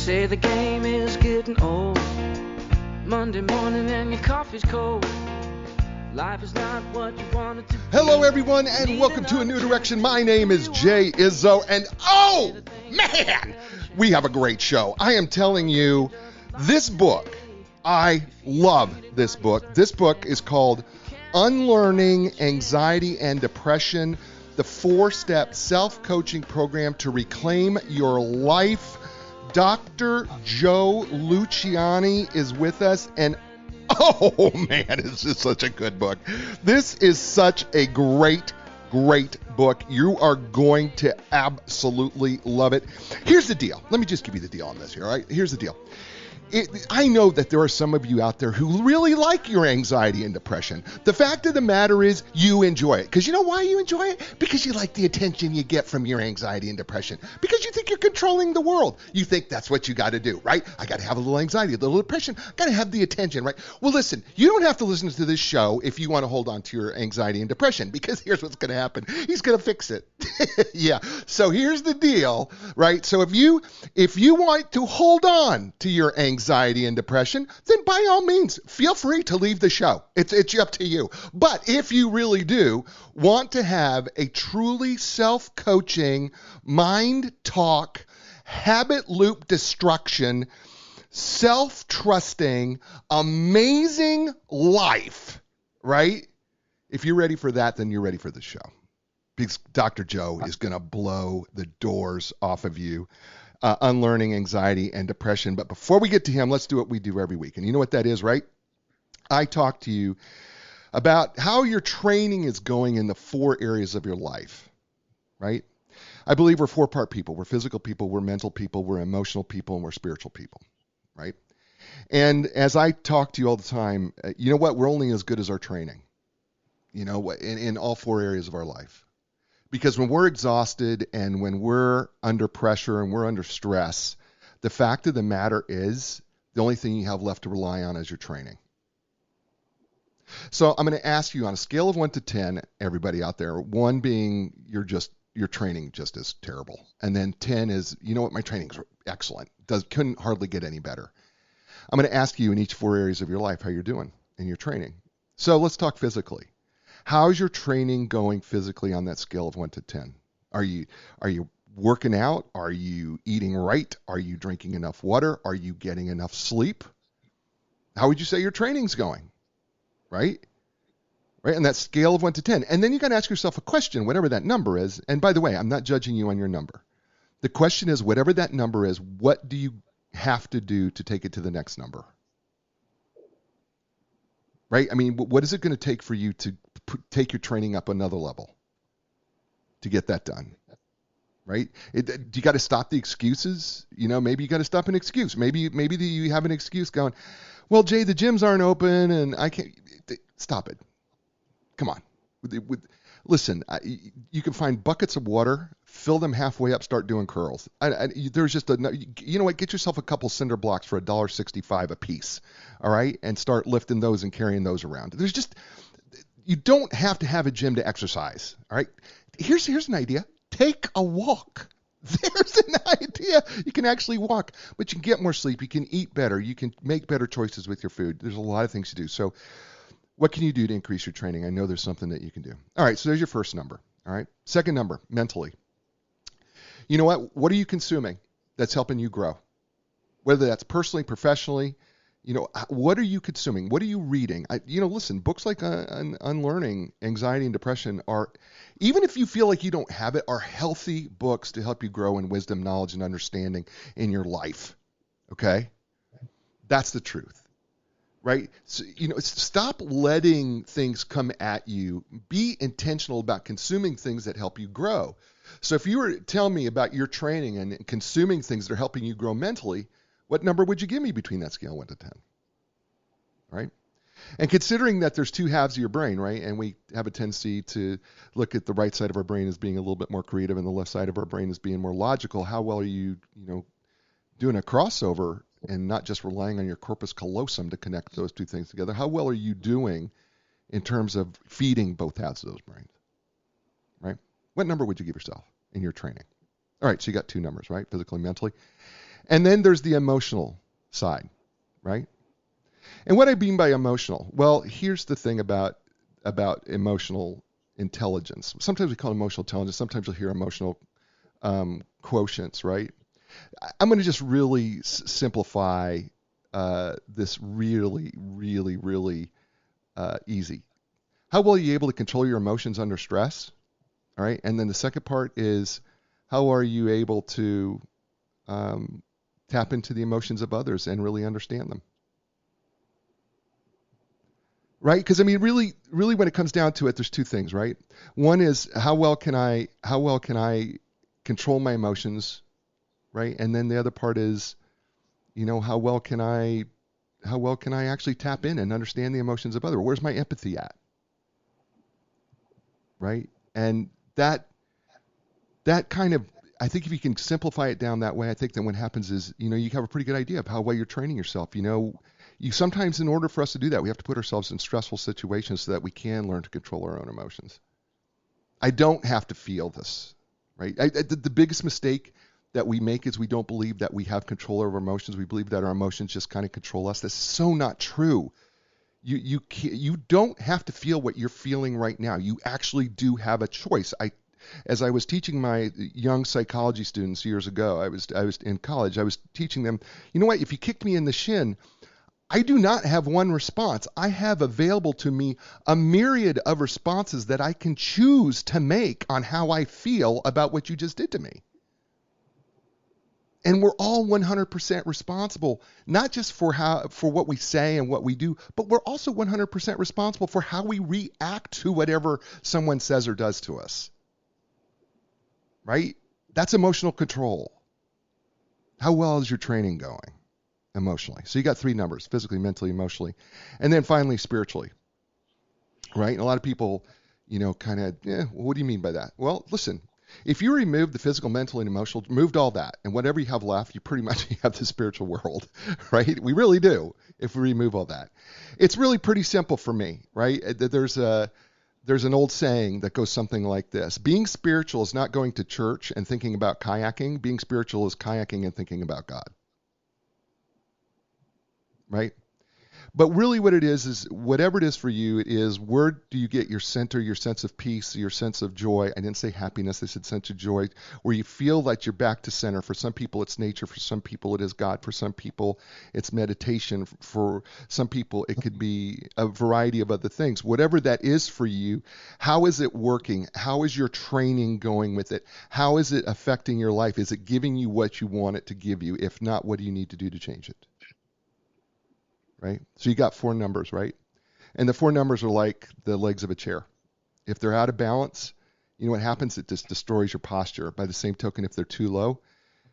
say the game is getting old. Monday morning and your coffee's cold. Life is not what you want it to be. Hello, everyone, and welcome to A New Direction. My name is Jay Izzo, and oh, man, we have a great show. I am telling you, this book, I love this book. This book is called Unlearning Anxiety and Depression, the 4-step self-coaching program to reclaim your life. Dr. Joe Luciani is with us, and oh man, this is such a good book. This is such a great book. You are going to absolutely love it. Here's the deal. Let me just give you the deal on this here, all right? Here's the deal. I know that there are some of you out there who really like your anxiety and depression. The fact of the matter is you enjoy it. Because you know why you enjoy it? Because you like the attention you get from your anxiety and depression. Because you think you're controlling the world. You think that's what you got to do, right? I got to have a little anxiety, a little depression. Got to have the attention, right? Well, listen, you don't have to listen to this show if you want to hold on to your anxiety and depression. Because here's what's going to happen. He's going to fix it. Yeah. So here's the deal, right? So if you want to hold on to your anxiety and depression, then by all means, feel free to leave the show. It's up to you. But if you really do want to have a truly self-coaching, mind talk, habit loop destruction, self-trusting, amazing life, right? If you're ready for that, then you're ready for the show. Because Dr. Joe is going to blow the doors off of you. Unlearning Anxiety and Depression. But before we get to him, let's do what we do every week. And you know what that is, right? I talk to you about how your training is going in the 4 areas of your life, right? I believe we're 4-part people. We're physical people, we're mental people, we're emotional people, and we're spiritual people, right? And as I talk to you all the time, you know what? We're only as good as our training, you know, in all 4 areas of our life. Because when we're exhausted and when we're under pressure and we're under stress, the fact of the matter is the only thing you have left to rely on is your training. So I'm going to ask you on a scale of 1 to 10, everybody out there, 1 being your training just is terrible. And then 10 is, you know what, my training's excellent. Couldn't hardly get any better. I'm going to ask you in each 4 areas of your life how you're doing in your training. So let's talk physically. How's your training going physically on that scale of 1 to 10? Are you working out? Are you eating right? Are you drinking enough water? Are you getting enough sleep? How would you say your training's going? Right? Right? On that scale of 1 to 10. And then you got to ask yourself a question, whatever that number is. And by the way, I'm not judging you on your number. The question is, whatever that number is, what do you have to do to take it to the next number? Right? I mean, what is it going to take for you to take your training up another level to get that done? Right? You got to stop the excuses. You know, maybe you got to stop an excuse. Maybe you have an excuse going, well, Jay, the gyms aren't open and I can't. Stop it. Come on. Listen, you can find buckets of water, fill them halfway up, start doing curls. There's just you know what? Get yourself a couple cinder blocks for $1.65 a piece, all right? And start lifting those and carrying those around. You don't have to have a gym to exercise, all right? Here's an idea. Take a walk. There's an idea. You can actually walk, but you can get more sleep. You can eat better. You can make better choices with your food. There's a lot of things to do. So what can you do to increase your training? I know there's something that you can do. All right, so there's your first number, all right? Second number, mentally. You know what? What are you consuming that's helping you grow? Whether that's personally, professionally, you know, what are you consuming? What are you reading? Listen, books like Unlearning Anxiety and Depression are, even if you feel like you don't have it, are healthy books to help you grow in wisdom, knowledge, and understanding in your life, okay? That's the truth. Right? So, stop letting things come at you. Be intentional about consuming things that help you grow. So if you were to tell me about your training and consuming things that are helping you grow mentally, what number would you give me between that scale 1 to 10? Right? And considering that there's 2 halves of your brain, right? And we have a tendency to look at the right side of our brain as being a little bit more creative and the left side of our brain as being more logical. How well are you, doing a crossover and not just relying on your corpus callosum to connect those 2 things together? How well are you doing in terms of feeding both halves of those brains, right? What number would you give yourself in your training? All right, so you got 2 numbers, right? Physically, mentally. And then there's the emotional side, right? And what I mean by emotional, well, here's the thing about emotional intelligence. Sometimes we call it emotional intelligence. Sometimes you'll hear emotional quotients, right? I'm going to just really simplify this really, really, really easy. How well are you able to control your emotions under stress? All right. And then the second part is, how are you able to tap into the emotions of others and really understand them? Right? Because I mean, really, when it comes down to it, there's two things, right? One is how well can I control my emotions, right? And then the other part is, how well can I actually tap in and understand the emotions of others? Where's my empathy at? Right? And that kind of, I think if you can simplify it down that way, I think that what happens is, you have a pretty good idea of how well you're training yourself. You sometimes, in order for us to do that, we have to put ourselves in stressful situations so that we can learn to control our own emotions. I don't have to feel this, right? The biggest mistake that we make is we don't believe that we have control over emotions. We believe that our emotions just kind of control us. That's so not true. You don't have to feel what you're feeling right now. You actually do have a choice. As I was teaching my young psychology students years ago, I was in college. I was teaching them, you know what? If you kicked me in the shin, I do not have one response. I have available to me a myriad of responses that I can choose to make on how I feel about what you just did to me. And we're all 100% responsible, not just for what we say and what we do, but we're also 100% responsible for how we react to whatever someone says or does to us. Right? That's emotional control. How well is your training going emotionally? So you got three numbers: physically, mentally, emotionally, and then finally spiritually. Right? And a lot of people, kind of, what do you mean by that? Well, listen, if you remove the physical, mental, and emotional, removed all that, and whatever you have left, you pretty much have the spiritual world, right? We really do, if we remove all that. It's really pretty simple for me, right? There's an old saying that goes something like this: being spiritual is not going to church and thinking about kayaking. Being spiritual is kayaking and thinking about God. Right? But really what it is whatever it is for you, it is, where do you get your center, your sense of peace, your sense of joy? I didn't say happiness, I said sense of joy, where you feel like you're back to center. For some people it's nature, for some people it is God, for some people it's meditation, for some people it could be a variety of other things. Whatever that is for you, how is it working? How is your training going with it? How is it affecting your life? Is it giving you what you want it to give you? If not, what do you need to do to change it? Right? So you got four numbers, right? And the four numbers are like the legs of a chair. If they're out of balance, you know what happens? It just destroys your posture. By the same token, if they're too low,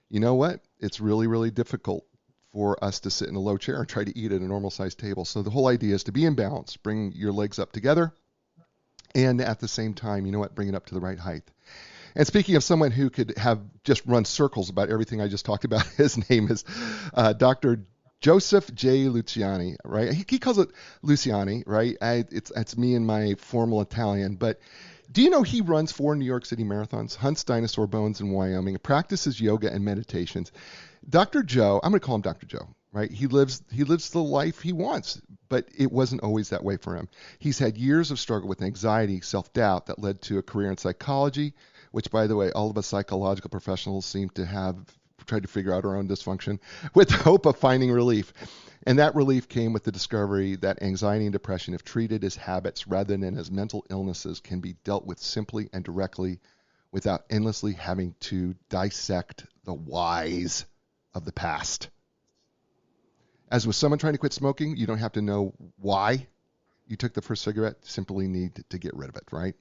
you know what? It's really, really difficult for us to sit in a low chair and try to eat at a normal sized table. So the whole idea is to be in balance, bring your legs up together, and at the same time, you know what? Bring it up to the right height. And speaking of someone who could have just run circles about everything I just talked about, his name is Dr. Joseph J. Luciani, right? He calls it Luciani, right? It's me and my formal Italian. But do you know he runs 4 New York City marathons, hunts dinosaur bones in Wyoming, practices yoga and meditations? Dr. Joe, I'm going to call him Dr. Joe, right? He lives the life he wants, but it wasn't always that way for him. He's had years of struggle with anxiety, self-doubt that led to a career in psychology, which, by the way, all of us psychological professionals seem to have tried to figure out our own dysfunction, with the hope of finding relief. And that relief came with the discovery that anxiety and depression, if treated as habits rather than as mental illnesses, can be dealt with simply and directly without endlessly having to dissect the whys of the past. As with someone trying to quit smoking, you don't have to know why you took the first cigarette, simply need to get rid of it, right?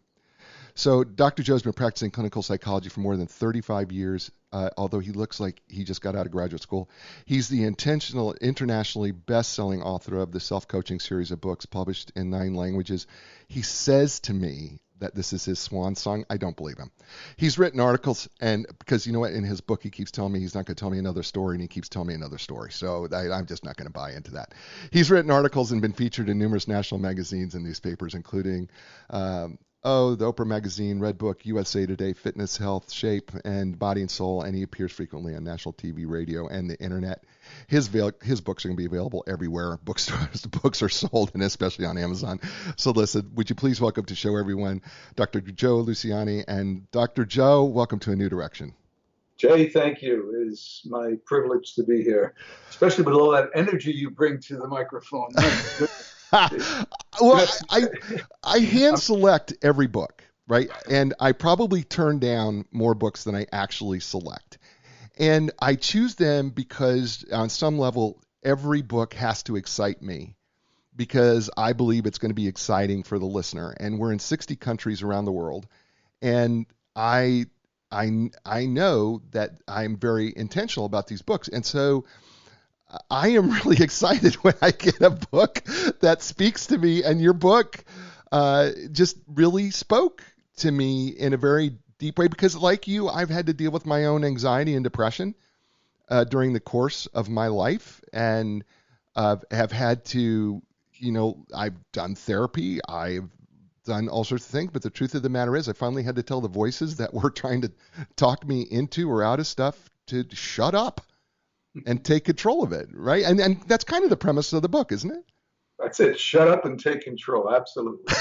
So Dr. Joe's been practicing clinical psychology for more than 35 years, although he looks like he just got out of graduate school. He's the internationally best-selling author of the self-coaching series of books published in 9 languages. He says to me that this is his swan song. I don't believe him. He's written articles, and because you know what, in his book he keeps telling me he's not going to tell me another story, and he keeps telling me another story. So I'm just not going to buy into that. He's written articles and been featured in numerous national magazines and newspapers, including Oh, the Oprah Magazine, Red Book, USA Today, Fitness, Health, Shape, and Body and Soul, and he appears frequently on national TV, radio, and the internet. His books are going to be available everywhere bookstores books are sold, and especially on Amazon. So listen, would you please welcome to show everyone Dr. Joe Luciani. And Dr. Joe, welcome to A New Direction. Jay, thank you. It is my privilege to be here, especially with all that energy you bring to the microphone. Well, I hand select every book, right? And I probably turn down more books than I actually select. And I choose them because on some level, every book has to excite me because I believe it's going to be exciting for the listener. And we're in 60 countries around the world. And I know that I'm very intentional about these books. And so I am really excited when I get a book that speaks to me, and your book just really spoke to me in a very deep way because, like you, I've had to deal with my own anxiety and depression during the course of my life, and have had to, I've done therapy, I've done all sorts of things, but the truth of the matter is I finally had to tell the voices that were trying to talk me into or out of stuff to shut up and take control of it, right? And that's kind of the premise of the book, isn't it? That's it. Shut up and take control. Absolutely.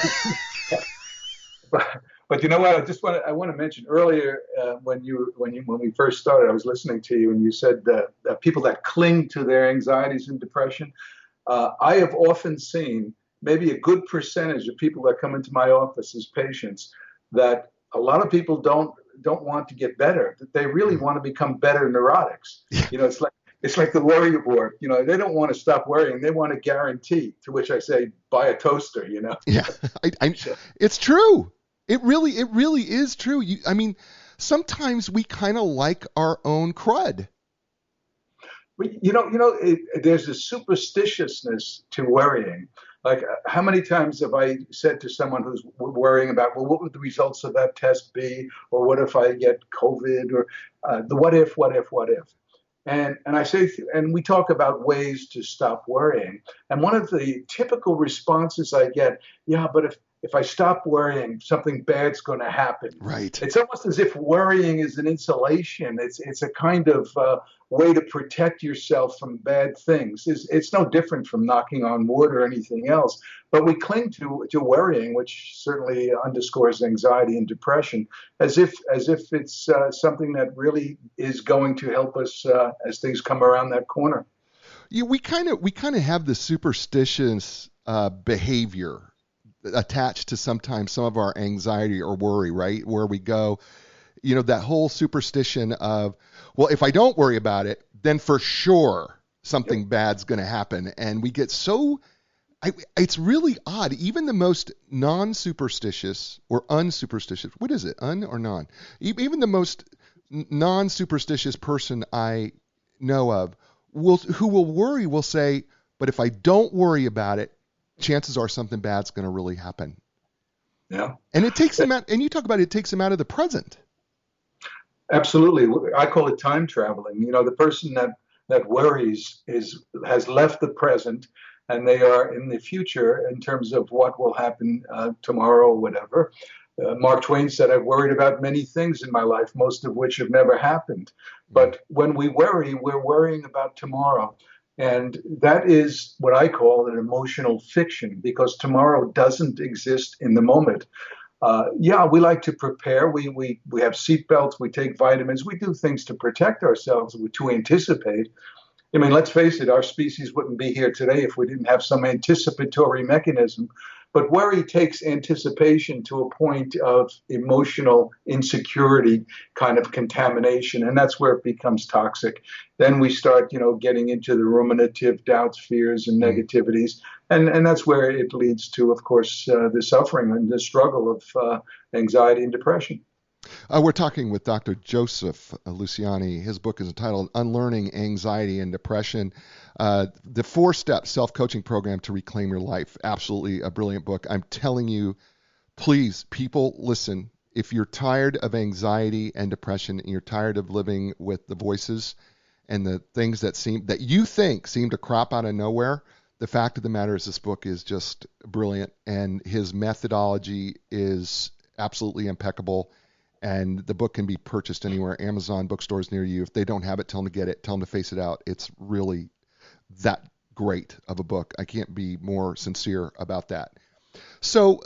But you know what? I want to mention earlier when we first started, I was listening to you and you said that people that cling to their anxieties and depression. I have often seen maybe a good percentage of people that come into my office as patients that a lot of people don't want to get better. That they really want to become better neurotics. It's like the worry board. They don't want to stop worrying. They want a guarantee. To which I say, buy a toaster. Yeah, it's true. It really is true. Sometimes we kind of like our own crud. There's a superstitiousness to worrying. Like, how many times have I said to someone who's worrying about, well, what would the results of that test be? Or what if I get COVID? Or the what if? And I say, and we talk about ways to stop worrying. And one of the typical responses I get, yeah, but if I stop worrying, something bad's going to happen. Right. It's almost as if worrying is an insulation. It's a kind of way to protect yourself from bad things. It's no different from knocking on wood or anything else. But we cling to worrying, which certainly underscores anxiety and depression, as if it's something that really is going to help us as things come around that corner. Yeah, we kind of have the superstitious behavior attached to sometimes some of our anxiety or worry, right? Where we go, that whole superstition of, well, if I don't worry about it, then for sure something bad's going to happen. And we get so, it's really odd. Even the most non-superstitious or unsuperstitious, what is it, un or non? Even the most non-superstitious person I know of who will worry will say, but if I don't worry about it, chances are something bad's going to really happen. Yeah. And it takes them out, and you talk about it takes them out of the present. Absolutely. I call it time traveling. The person that worries has left the present and they are in the future in terms of what will happen tomorrow or whatever. Mark Twain said, I've worried about many things in my life, most of which have never happened. But when we worry, we're worrying about tomorrow. And that is what I call an emotional fiction, because tomorrow doesn't exist in the moment. We like to prepare. We have seatbelts. We take vitamins. We do things to protect ourselves, to anticipate. I mean, let's face it, our species wouldn't be here today if we didn't have some anticipatory mechanism. But worry takes anticipation to a point of emotional insecurity, kind of contamination, and that's where it becomes toxic. Then we start, getting into the ruminative doubts, fears, and negativities, and that's where it leads to, of course, the suffering and the struggle of anxiety and depression. We're talking with Dr. Joseph Luciani. His book is entitled Unlearning Anxiety and Depression, the 4-step self-coaching program to reclaim your life. Absolutely a brilliant book. I'm telling you, please, people, listen. If you're tired of anxiety and depression and you're tired of living with the voices and the things that you think seem to crop out of nowhere, the fact of the matter is this book is just brilliant, and his methodology is absolutely impeccable. And the book can be purchased anywhere, Amazon, bookstores near you. If they don't have it, tell them to get it. Tell them to face it out. It's really that great of a book. I can't be more sincere about that. So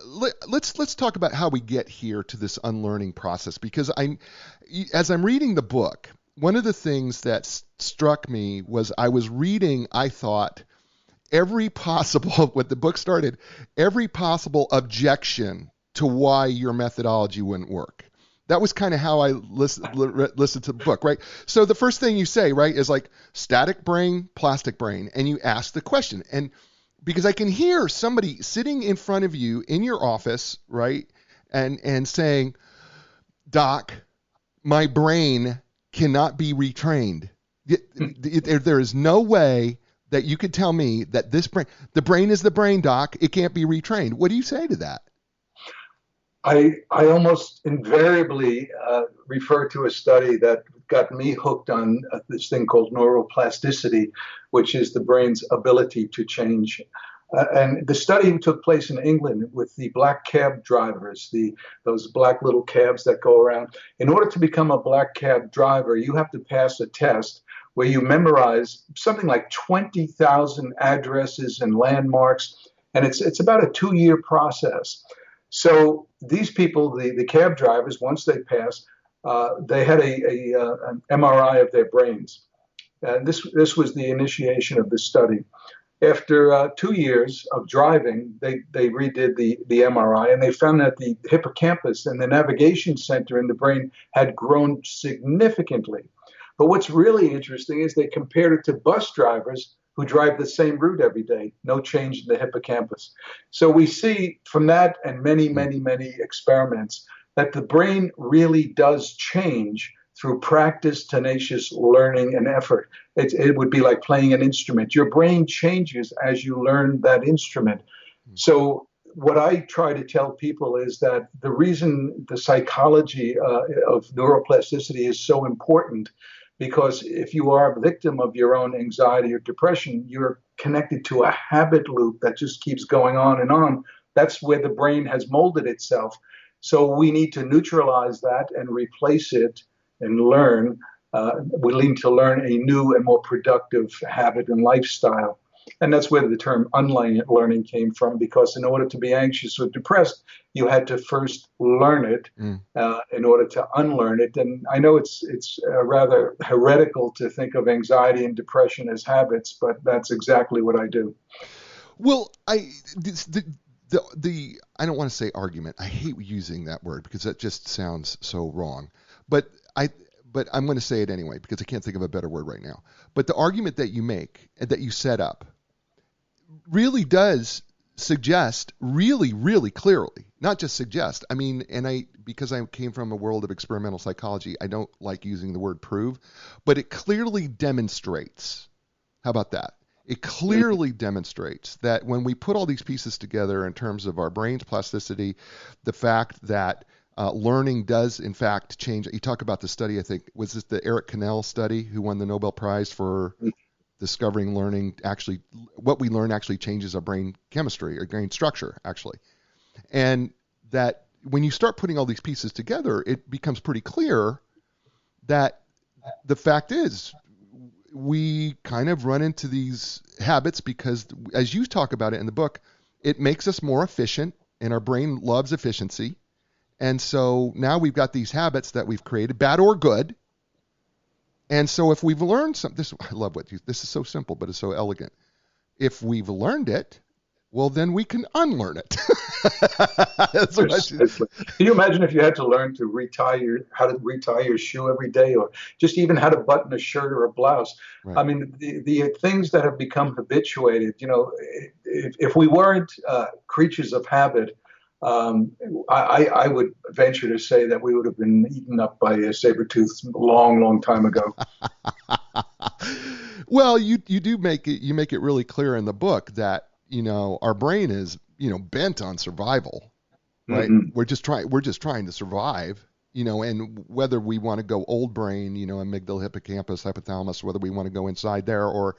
let's talk about how we get here to this unlearning process, because as I'm reading the book, one of the things that struck me was I was reading, I thought, every possible, when the book started, every possible objection to why your methodology wouldn't work. That was kind of how I listened to the book, right? So the first thing you say, right, is like static brain, plastic brain, and you ask the question. And because I can hear somebody sitting in front of you in your office, right, and saying, Doc, my brain cannot be retrained. There is no way that you could tell me that the brain is the brain, Doc. It can't be retrained. What do you say to that? I almost invariably refer to a study that got me hooked on this thing called neuroplasticity, which is the brain's ability to change. And the study took place in England with the black cab drivers, those black little cabs that go around. In order to become a black cab driver, you have to pass a test where you memorize something like 20,000 addresses and landmarks, and it's about a 2-year process. So these people, the cab drivers, once they passed, they had an MRI of their brains. And this was the initiation of the study. After 2 years of driving, they redid the MRI, and they found that the hippocampus and the navigation center in the brain had grown significantly. But what's really interesting is they compared it to bus drivers who drive the same route every day, no change in the hippocampus. So we see from that and many, many, many experiments that the brain really does change through practice, tenacious learning, and effort. It would be like playing an instrument. Your brain changes as you learn that instrument. So what I try to tell people is that the reason the psychology of neuroplasticity is so important, because if you are a victim of your own anxiety or depression, you're connected to a habit loop that just keeps going on and on. That's where the brain has molded itself. So we need to neutralize that and replace it and learn. We need to learn a new and more productive habit and lifestyle. And that's where the term unlearning came from, because in order to be anxious or depressed, you had to first learn it in order to unlearn it. And I know it's rather heretical to think of anxiety and depression as habits, but that's exactly what I do. Well, I don't want to say argument. I hate using that word because that just sounds so wrong. But I'm going to say it anyway because I can't think of a better word right now. But the argument that you make and that you set up really does suggest really, really clearly, not just suggest. I mean, because I came from a world of experimental psychology, I don't like using the word prove, but it clearly demonstrates. How about that? It clearly demonstrates that when we put all these pieces together in terms of our brain's plasticity, the fact that learning does, in fact, change. You talk about the study, I think, was this the Eric Cannell study who won the Nobel Prize for discovering learning? Actually, what we learn actually changes our brain chemistry or brain structure, actually. And that when you start putting all these pieces together, it becomes pretty clear that the fact is we kind of run into these habits because, as you talk about it in the book, it makes us more efficient, and our brain loves efficiency. And so now we've got these habits that we've created, bad or good. And so if we've learned something, I love this is so simple, but it's so elegant. If we've learned it, well, then we can unlearn it. Can you imagine if you had to learn to how to retie your shoe every day, or just even how to button a shirt or a blouse? Right. I mean, the things that have become habituated, if we weren't creatures of habit, I would venture to say that we would have been eaten up by a saber-tooth long, long time ago. Well, you make it really clear in the book that, our brain is, bent on survival, right? Mm-hmm. We're just trying to survive, and whether we want to go old brain, amygdala, hippocampus, hypothalamus, whether we want to go inside there or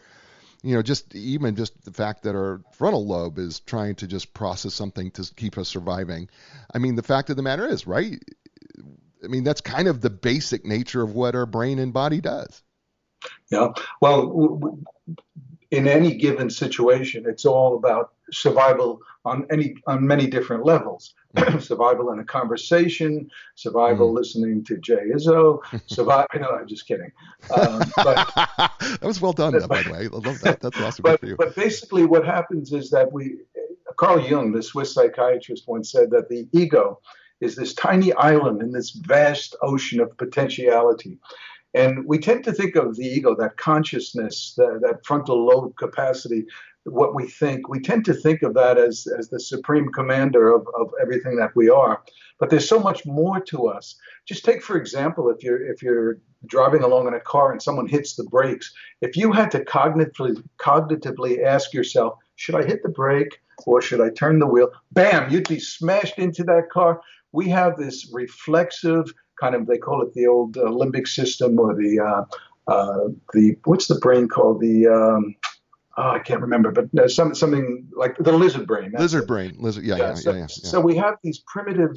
just the fact that our frontal lobe is trying to just process something to keep us surviving. I mean, the fact of the matter is, right? I mean, that's kind of the basic nature of what our brain and body does. Yeah. Well, in any given situation, it's all about survival on many different levels. Survival in a conversation, survival listening to Jay Izzo, survival. No, I'm just kidding. But that was well done, by the way. I love that. That's awesome. Good for you. But basically, what happens is that Carl Jung, the Swiss psychiatrist, once said that the ego is this tiny island in this vast ocean of potentiality. And we tend to think of the ego, that consciousness, that frontal lobe capacity, what we think. We tend to think of that as the supreme commander of everything that we are. But there's so much more to us. Just take, for example, if you're driving along in a car and someone hits the brakes, if you had to cognitively ask yourself, should I hit the brake or should I turn the wheel? Bam, you'd be smashed into that car. We have this reflexive kind of, they call it the old limbic system, or the what's the brain called? I can't remember, but something like the lizard brain. Yeah. So we have these primitive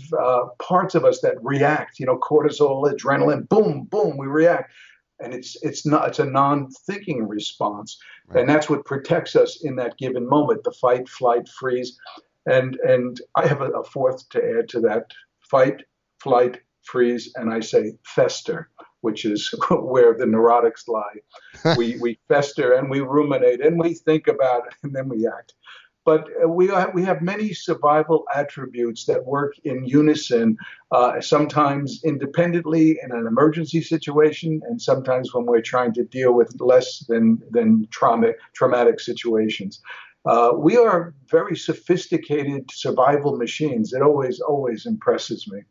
parts of us that react. Cortisol, adrenaline, boom, boom, we react, and it's a non-thinking response, right. And that's what protects us in that given moment: the fight, flight, freeze, and I have a fourth to add to that: fight, flight, freeze, and I say fester, which is where the neurotics lie. We fester and we ruminate and we think about it and then we act. But we have many survival attributes that work in unison, sometimes independently in an emergency situation, and sometimes when we're trying to deal with less than traumatic situations. We are very sophisticated survival machines. It always impresses me.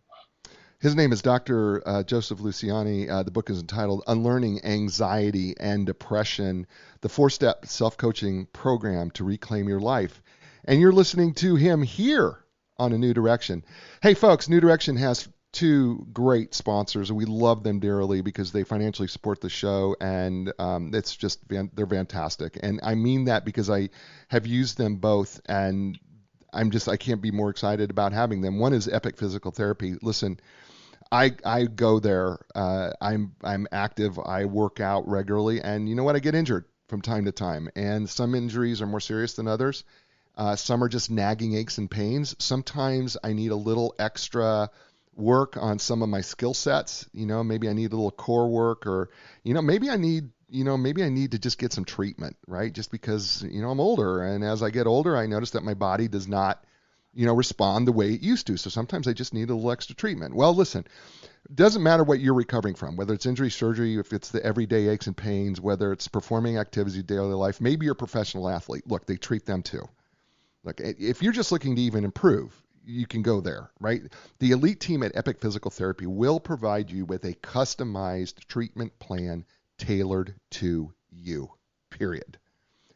His name is Dr. Joseph Luciani. The book is entitled Unlearning Anxiety and Depression, the 4-step self-coaching program to reclaim your life. And you're listening to him here on A New Direction. Hey, folks, New Direction has 2 great sponsors, and we love them dearly because they financially support the show, and it's just, they're fantastic. And I mean that because I have used them both, and I can't be more excited about having them. One is Epic Physical Therapy. Listen, I go there. I'm active. I work out regularly, and you know what? I get injured from time to time, and some injuries are more serious than others. Some are just nagging aches and pains. Sometimes I need a little extra work on some of my skill sets. Maybe I need a little core work, or maybe I need to just get some treatment, right? Just because I'm older, and as I get older, I notice that my body does not respond the way it used to. So sometimes I just need a little extra treatment. Well, listen, it doesn't matter what you're recovering from, whether it's injury, surgery, if it's the everyday aches and pains, whether it's performing activities of daily life, maybe you're a professional athlete. Look, they treat them too. Look, if you're just looking to even improve, you can go there, right? The elite team at Epic Physical Therapy will provide you with a customized treatment plan tailored to you, period,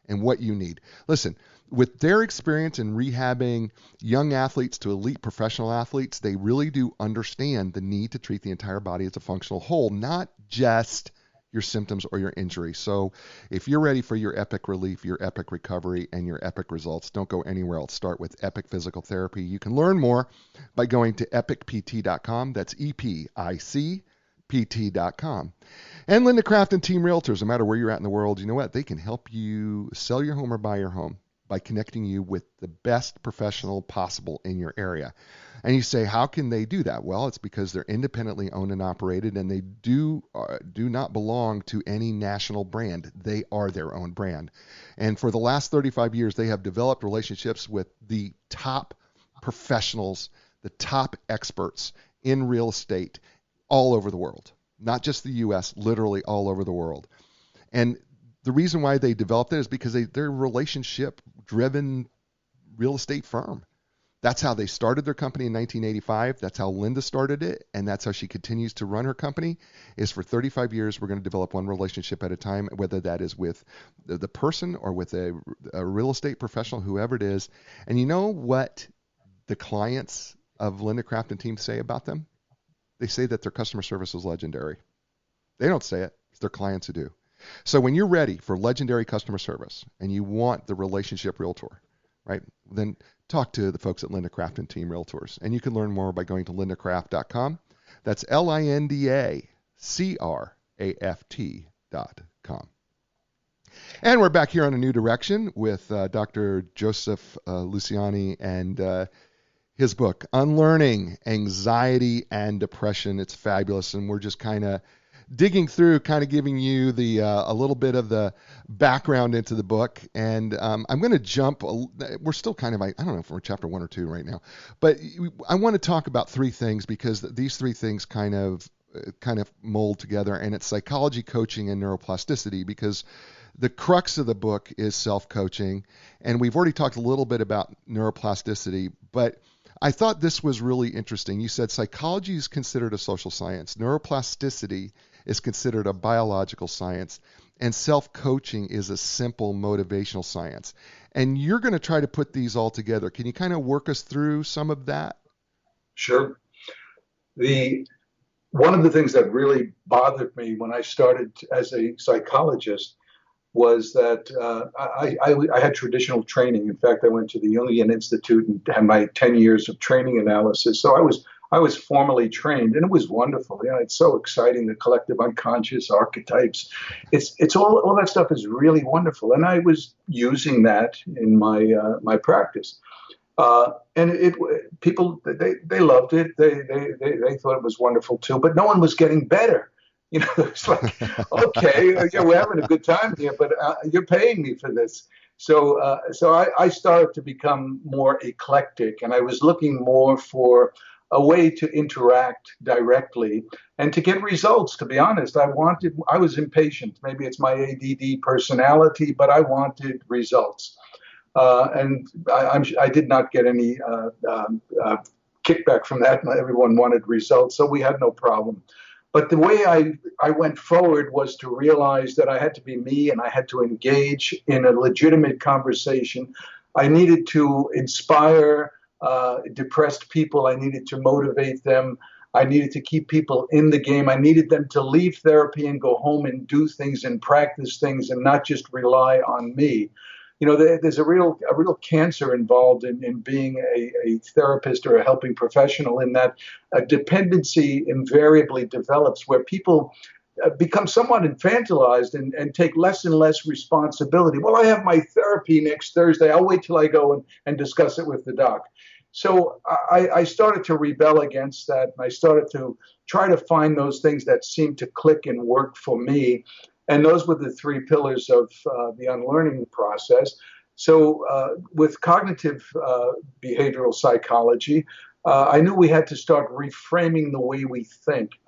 and what you need. Listen, with their experience in rehabbing young athletes to elite professional athletes, they really do understand the need to treat the entire body as a functional whole, not just your symptoms or your injury. So if you're ready for your epic relief, your epic recovery, and your epic results, don't go anywhere else. Start with Epic Physical Therapy. You can learn more by going to epicpt.com. That's EPIC.pt.com. And Linda Craft and Team Realtors, no matter where you're at in the world, you know what? They can help you sell your home or buy your home by connecting you with the best professional possible in your area. And you say, how can they do that? Well, it's because they're independently owned and operated, and they do not belong to any national brand. They are their own brand. And for the last 35 years, they have developed relationships with the top professionals, the top experts in real estate all over the world, not just the U.S., literally all over the world. And the reason why they developed it is because they're a relationship-driven real estate firm. That's how they started their company in 1985. That's how Linda started it, and that's how she continues to run her company, is for 35 years, we're going to develop one relationship at a time, whether that is with the person or with a real estate professional, whoever it is. And you know what the clients of Linda Craft and team say about them? They say that their customer service is legendary. They don't say it. It's their clients who do. So when you're ready for legendary customer service and you want the relationship realtor, right, then talk to the folks at Linda Craft and Team Realtors. And you can learn more by going to lindacraft.com. That's LINDACRAFT.com. And we're back here on A New Direction with Dr. Joseph Luciani and his book, Unlearning Anxiety and Depression. It's fabulous, and we're just kind of digging through, kind of giving you the a little bit of the background into the book. And I'm going to jump. We're still kind of, I don't know if we're chapter 1 or 2 right now, but I want to talk about 3 things because these 3 things kind of mold together, and it's psychology, coaching, and neuroplasticity, because the crux of the book is self-coaching, and we've already talked a little bit about neuroplasticity, but I thought this was really interesting. You said psychology is considered a social science, neuroplasticity is considered a biological science, and self-coaching is a simple motivational science. And you're going to try to put these all together. Can you kind of work us through some of that? Sure. One of the things that really bothered me when I started as a psychologist was that I had traditional training. In fact, I went to the Jungian Institute and had my 10 years of training analysis. So I was formally trained, and it was wonderful. You know, it's so exciting, the collective unconscious archetypes. It's all that stuff is really wonderful, and I was using that in my practice. And people they loved it. They thought it was wonderful too. But no one was getting better. You know, it's like, okay, we're having a good time here, but you're paying me for this. So I started to become more eclectic, and I was looking more for a way to interact directly and to get results. To be honest, I was impatient. Maybe it's my ADD personality, but I wanted results. And I did not get any kickback from that. Everyone wanted results, so we had no problem. But the way I went forward was to realize that I had to be me, and I had to engage in a legitimate conversation. I needed to inspire depressed people. I needed to motivate them. I needed to keep people in the game. I needed them to leave therapy and go home and do things and practice things and not just rely on me. You know, there's a real cancer involved in being a therapist or a helping professional, in that a dependency invariably develops where people become somewhat infantilized and take less and less responsibility. Well, I have my therapy next Thursday. I'll wait till I go and discuss it with the doc. So I started to rebel against that, and I started to try to find those things that seemed to click and work for me. And those were the 3 pillars of the unlearning process. So with cognitive behavioral psychology, I knew we had to start reframing the way we think.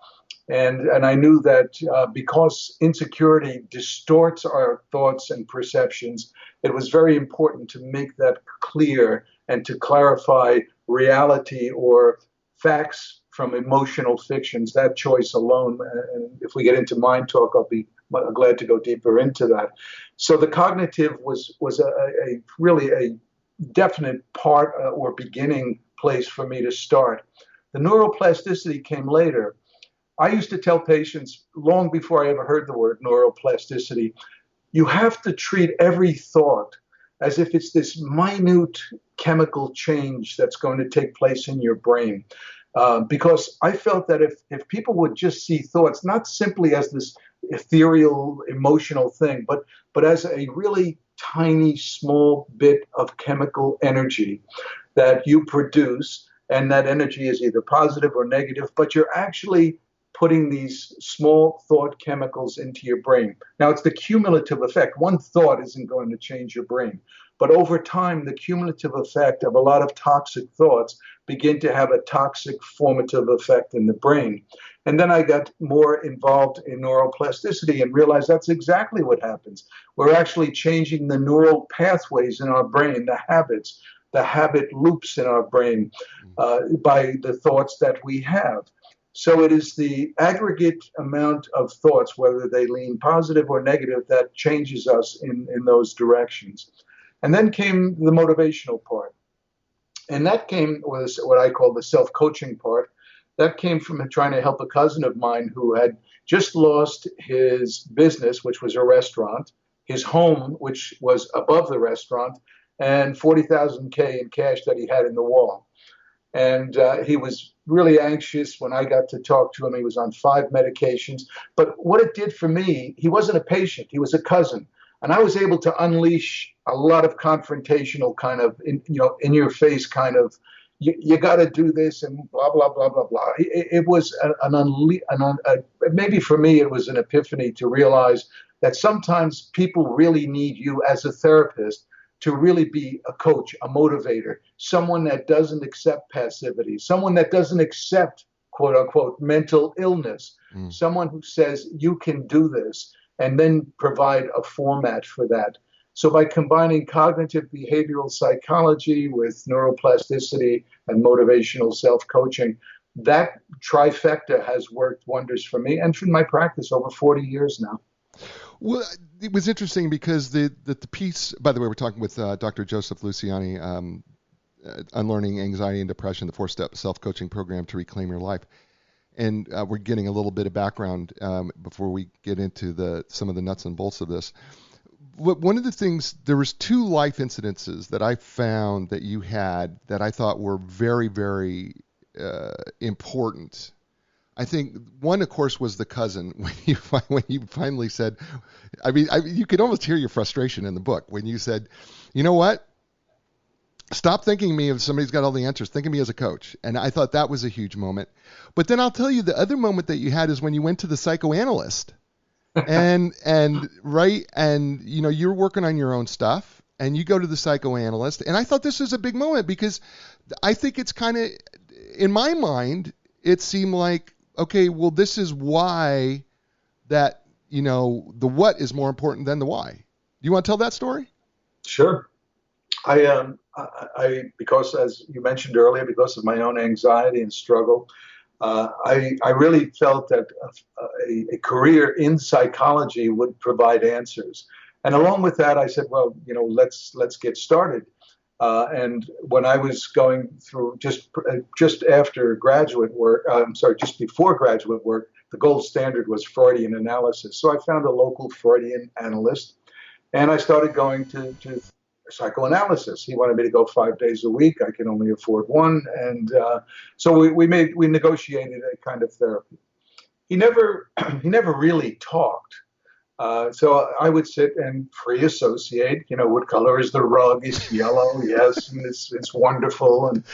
And I knew that because insecurity distorts our thoughts and perceptions, it was very important to make that clear and to clarify reality or facts from emotional fictions. That choice alone, and if we get into mind talk, I'll be glad to go deeper into that. So the cognitive was a really a definite part or beginning place for me to start. The neuroplasticity came later. I used to tell patients long before I ever heard the word neuroplasticity, you have to treat every thought as if it's this minute chemical change that's going to take place in your brain. Because I felt that if people would just see thoughts, not simply as this ethereal, emotional thing, but as a really tiny, small bit of chemical energy that you produce, and that energy is either positive or negative, but you're actually putting these small thought chemicals into your brain. Now, it's the cumulative effect. One thought isn't going to change your brain. But over time, the cumulative effect of a lot of toxic thoughts begin to have a toxic formative effect in the brain. And then I got more involved in neuroplasticity and realized that's exactly what happens. We're actually changing the neural pathways in our brain, the habit loops in our brain by the thoughts that we have. So it is the aggregate amount of thoughts, whether they lean positive or negative, that changes us in those directions. And then came the motivational part. And that came was what I call the self-coaching part. that came from trying to help a cousin of mine who had just lost his business, which was a restaurant, his home, which was above the restaurant, and 40,000 K in cash that he had in the wall. And he was really anxious when I got to talk to him. He was on 5 medications. But what it did for me, he wasn't a patient. He was a cousin. And I was able to unleash a lot of confrontational kind of, in your face kind of, you got to do this and blah, blah, blah, blah, blah. It was maybe for me, it was an epiphany to realize that sometimes people really need you as a therapist to really be a coach, a motivator, someone that doesn't accept passivity, someone that doesn't accept, quote unquote, mental illness, someone who says you can do this, and then provide a format for that. So by combining cognitive behavioral psychology with neuroplasticity and motivational self-coaching, that trifecta has worked wonders for me and for my practice over 40 years now. Well, it was interesting because the piece, by the way, we're talking with Dr. Joseph Luciani, Unlearning Anxiety and Depression, the 4-step self-coaching program to reclaim your life. And we're getting a little bit of background before we get into some of the nuts and bolts of this. One of the things, there was 2 life incidences that I found that you had that I thought were very, very important. I think one, of course, was the cousin. When you finally said, you could almost hear your frustration in the book when you said, you know what? Stop thinking of me as somebody's got all the answers. Think of me as a coach. And I thought that was a huge moment. But then I'll tell you, the other moment that you had is when you went to the psychoanalyst. and you're working on your own stuff, and you go to the psychoanalyst. And I thought this was a big moment because I think it's kind of, in my mind, it seemed like, okay, well, this is why that, the what is more important than the why. Do you want to tell that story? Sure. I because as you mentioned earlier, because of my own anxiety and struggle, I really felt that a career in psychology would provide answers. And along with that, I said, well, let's get started. And when I was going through just after graduate work, just before graduate work, the gold standard was Freudian analysis. So I found a local Freudian analyst, and I started going to psychoanalysis. He wanted me to go 5 days a week. I could only afford one, and so we negotiated a kind of therapy. He never really talked. So I would sit and pre-associate, what color is the rug? It's yellow, yes, and it's wonderful. And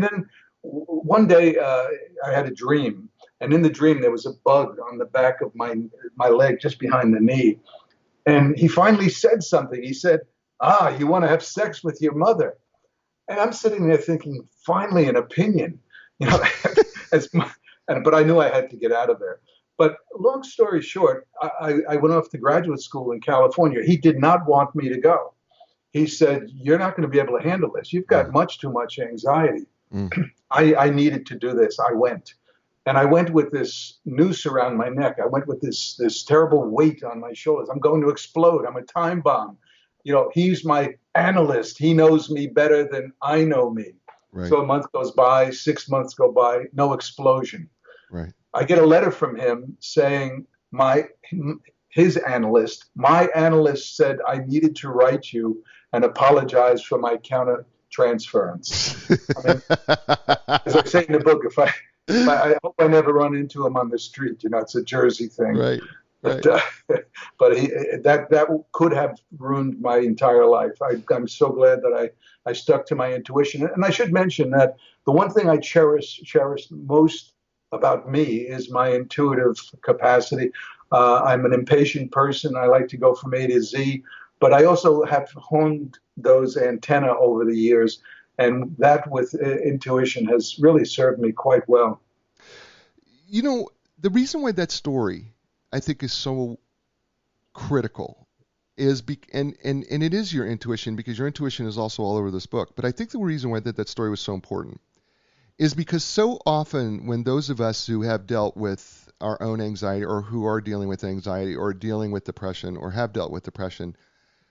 then one day I had a dream, and in the dream there was a bug on the back of my leg, just behind the knee. And he finally said something. He said, you want to have sex with your mother? And I'm sitting there thinking, finally an opinion, but I knew I had to get out of there. But long story short, I went off to graduate school in California. He did not want me to go. He said, you're not going to be able to handle this. You've got much too much anxiety. I needed to do this. I went. And I went with this noose around my neck. I went with this terrible weight on my shoulders. I'm going to explode. I'm a time bomb. He's my analyst. He knows me better than I know me. Right. So a month goes by, 6 months go by, no explosion. Right. I get a letter from him saying my analyst said I needed to write you and apologize for my counter-transference. As I say in the book, I hope I never run into him on the street. It's a Jersey thing. Right. But that could have ruined my entire life. I'm so glad that I stuck to my intuition. And I should mention that the one thing I cherish most about me is my intuitive capacity. I'm an impatient person. I like to go from A to Z, but I also have honed those antennae over the years, and that with intuition has really served me quite well. The reason why that story I think is so critical is and it is your intuition, because your intuition is also all over this book. But I think the reason why that story was so important is because so often when those of us who have dealt with our own anxiety, or who are dealing with anxiety, or dealing with depression, or have dealt with depression,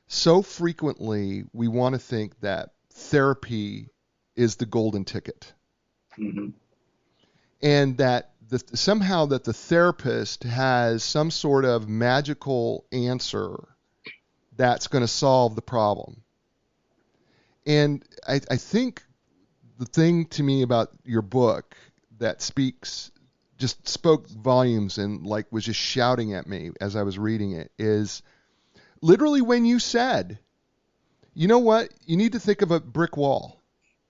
so frequently we want to think that therapy is the golden ticket. Mm-hmm. and that somehow that the therapist has some sort of magical answer that's going to solve the problem. And I think the thing to me about your book that spoke volumes and like was just shouting at me as I was reading it is literally when you said, you know what, you need to think of a brick wall.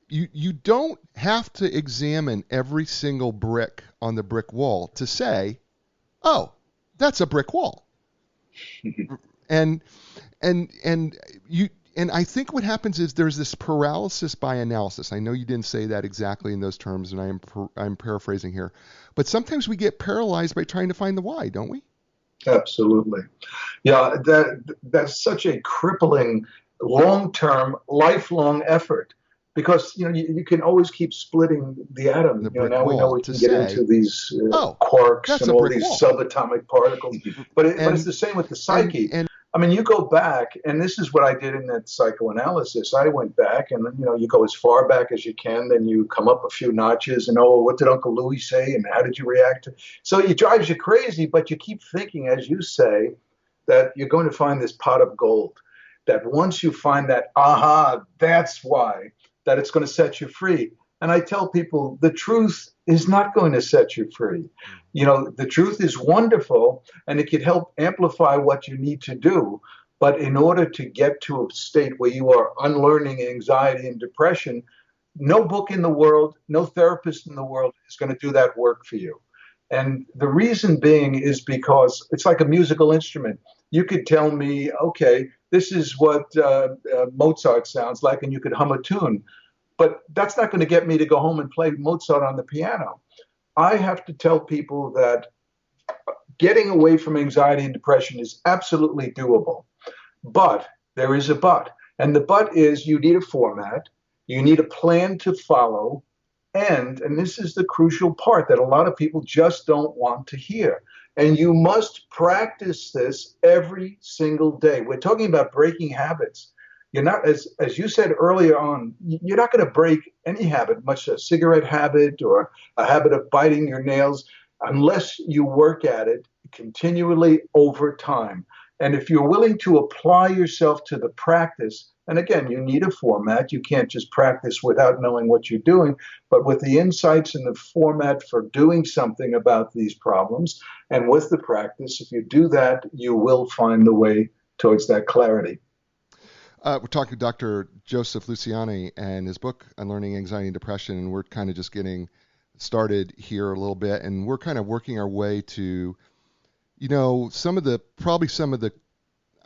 You don't have to examine every single brick on the brick wall to say, oh, that's a brick wall. and I think what happens is there's this paralysis by analysis. I know you didn't say that exactly in those terms, and I'm paraphrasing here, but sometimes we get paralyzed by trying to find the why, don't we? Absolutely. Yeah, that's such a crippling, long-term, lifelong effort. Because you can always keep splitting the atom. Now we know we can get into these quarks and all these subatomic particles. But it's the same with the psyche. I mean, you go back, and this is what I did in that psychoanalysis. I went back, and you go as far back as you can, then you come up a few notches, and what did Uncle Louis say, and how did you react to? So it drives you crazy, but you keep thinking, as you say, that you're going to find this pot of gold. That once you find that, that's why. That it's going to set you free. And I tell people the truth is not going to set you free. The truth is wonderful and it can help amplify what you need to do. But in order to get to a state where you are unlearning anxiety and depression, no book in the world, no therapist in the world is going to do that work for you. And the reason being is because it's like a musical instrument. You could tell me, okay, this is what Mozart sounds like, and you could hum a tune. But that's not going to get me to go home and play Mozart on the piano. I have to tell people that getting away from anxiety and depression is absolutely doable. But there is a but. And the but is you need a format, you need a plan to follow, and this is the crucial part that a lot of people just don't want to hear. And you must practice this every single day. We're talking about breaking habits. You're not, as you said earlier on, you're not going to break any habit, much a cigarette habit or a habit of biting your nails, unless you work at it continually over time. And if you're willing to apply yourself to the practice, and again, you need a format. You can't just practice without knowing what you're doing, but with the insights and the format for doing something about these problems, and with the practice, if you do that, you will find the way towards that clarity. We're talking to Dr. Joseph Luciani and his book, Unlearning Anxiety and Depression, and we're kind of just getting started here a little bit, and we're kind of working our way to, some of the,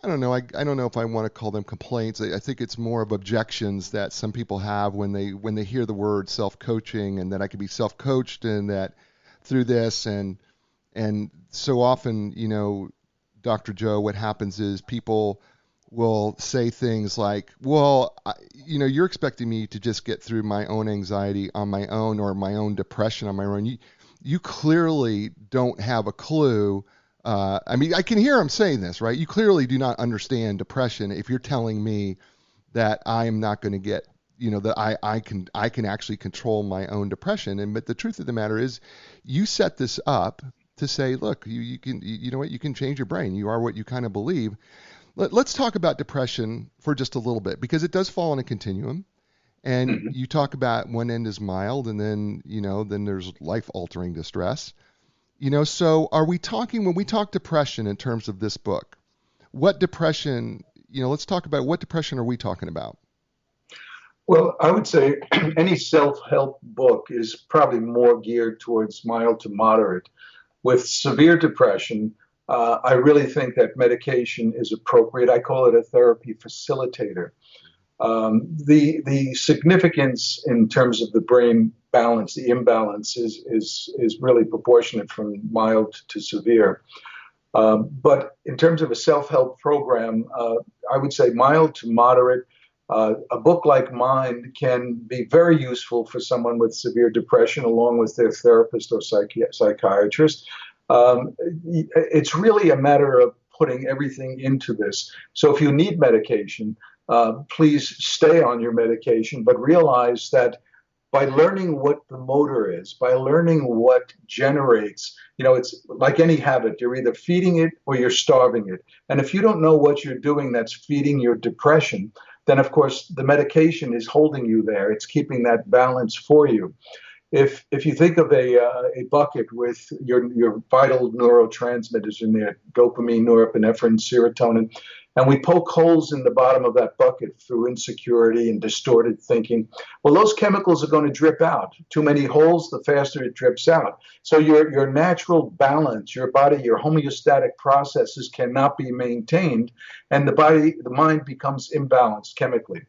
I don't know if I want to call them complaints. I think it's more of objections that some people have when they hear the word self-coaching, and that I could be self-coached, and that through this, and so often, Dr. Joe, what happens is people will say things like, well, you're expecting me to just get through my own anxiety on my own, or my own depression on my own. You clearly don't have a clue. I can hear him saying this, right? You clearly do not understand depression if you're telling me that I am not going to get, that I can actually control my own depression. But the truth of the matter is, you set this up to say, look, you can change your brain. You are what you kind of believe. Let's talk about depression for just a little bit, because it does fall on a continuum, and you talk about one end is mild, and then then there's life-altering distress. So are we talking, when we talk depression in terms of this book, what depression? Let's talk about what depression are we talking about? Well, I would say any self-help book is probably more geared towards mild to moderate. With severe depression, I really think that medication is appropriate. I call it a therapy facilitator. The significance in terms of the brain balance, the imbalance is really proportionate from mild to severe. But in terms of a self-help program, I would say mild to moderate. A book like mine can be very useful for someone with severe depression, along with their therapist or psychiatrist. It's really a matter of putting everything into this. So if you need medication, please stay on your medication, but realize that by learning what the motor is, by learning what generates, it's like any habit. You're either feeding it or you're starving it. And if you don't know what you're doing that's feeding your depression, then of course the medication is holding you there. It's keeping that balance for you. If you think of a bucket with your vital neurotransmitters in there, dopamine, norepinephrine, serotonin, and we poke holes in the bottom of that bucket through insecurity and distorted thinking, well, those chemicals are going to drip out. Too many holes, the faster it drips out. So your natural balance, your body, your homeostatic processes cannot be maintained, and the mind becomes imbalanced chemically.